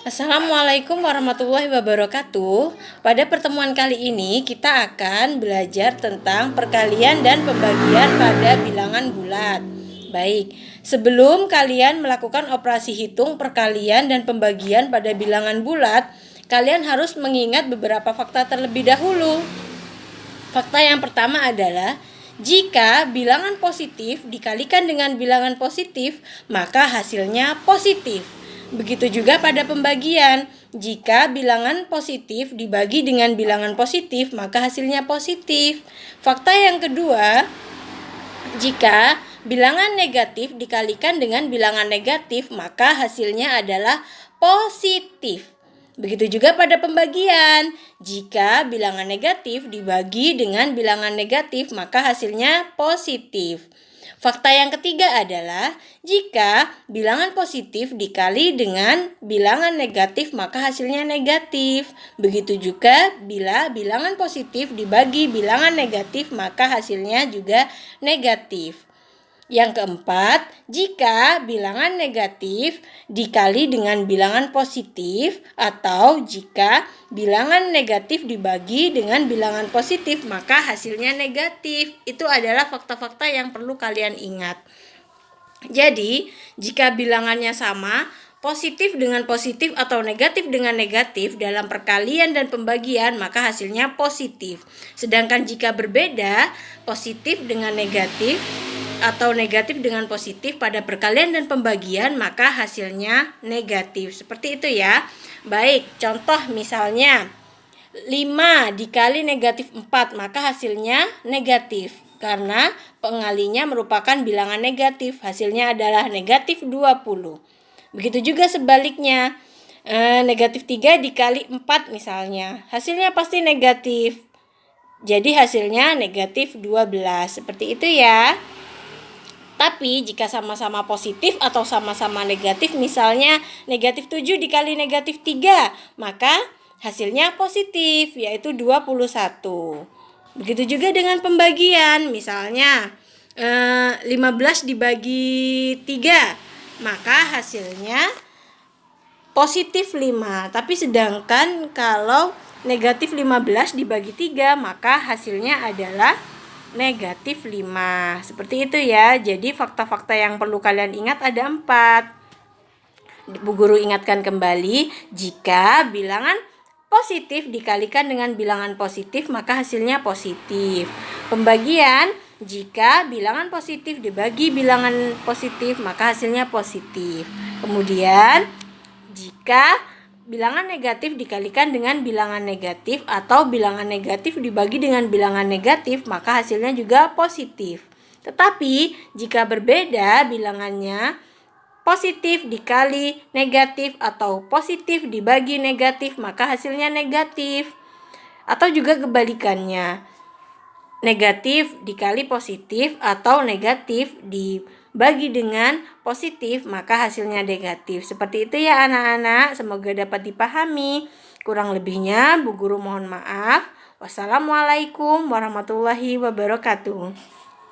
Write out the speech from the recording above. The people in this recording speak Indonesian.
Assalamualaikum warahmatullahi wabarakatuh. Pada pertemuan kali ini kita akan belajar tentang perkalian dan pembagian pada bilangan bulat. Baik, sebelum kalian melakukan operasi hitung perkalian dan pembagian pada bilangan bulat, kalian harus mengingat beberapa fakta terlebih dahulu. Fakta yang pertama adalah jika bilangan positif dikalikan dengan bilangan positif, maka hasilnya positif. Begitu juga pada pembagian. Jika bilangan positif dibagi dengan bilangan positif, maka hasilnya positif. Fakta yang kedua, jika bilangan negatif dikalikan dengan bilangan negatif, maka hasilnya adalah positif. Begitu juga pada pembagian. Jika bilangan negatif dibagi dengan bilangan negatif, maka hasilnya positif. Fakta yang ketiga adalah jika bilangan positif dikali dengan bilangan negatif, maka hasilnya negatif. Begitu juga bila bilangan positif dibagi bilangan negatif, maka hasilnya juga negatif. Yang keempat, jika bilangan negatif dikali dengan bilangan positif atau jika bilangan negatif dibagi dengan bilangan positif, maka hasilnya negatif. Itu adalah fakta-fakta yang perlu kalian ingat. Jadi, jika bilangannya sama, positif dengan positif atau negatif dengan negatif dalam perkalian dan pembagian, maka hasilnya positif. Sedangkan jika berbeda, positif dengan negatif atau negatif dengan positif pada perkalian dan pembagian, maka hasilnya negatif. Seperti itu ya. Baik, contoh misalnya 5 dikali negatif 4, maka hasilnya negatif. Karena pengalinya merupakan bilangan negatif, hasilnya adalah negatif 20. Begitu juga sebaliknya, negatif 3 dikali 4 misalnya, hasilnya pasti negatif. Jadi hasilnya negatif 12. Seperti itu ya. Tapi jika sama-sama positif atau sama-sama negatif, misalnya negatif 7 dikali negatif 3, maka hasilnya positif, yaitu 21. Begitu juga dengan pembagian, misalnya 15 dibagi 3, maka hasilnya positif 5. Tapi sedangkan kalau negatif 15 dibagi 3, maka hasilnya adalah negatif 5. Seperti itu ya. Jadi fakta-fakta yang perlu kalian ingat ada 4. Bu Guru ingatkan kembali, jika bilangan positif dikalikan dengan bilangan positif, maka hasilnya positif. Pembagian, jika bilangan positif dibagi bilangan positif, maka hasilnya positif. Kemudian, jika bilangan negatif dikalikan dengan bilangan negatif atau bilangan negatif dibagi dengan bilangan negatif, maka hasilnya juga positif. Tetapi jika berbeda bilangannya, positif dikali negatif atau positif dibagi negatif, maka hasilnya negatif. Atau juga kebalikannya, negatif dikali positif atau negatif dibagi dengan positif, maka hasilnya negatif. Seperti itu ya anak-anak, semoga dapat dipahami. Kurang lebihnya Bu Guru mohon maaf. Wassalamualaikum warahmatullahi wabarakatuh.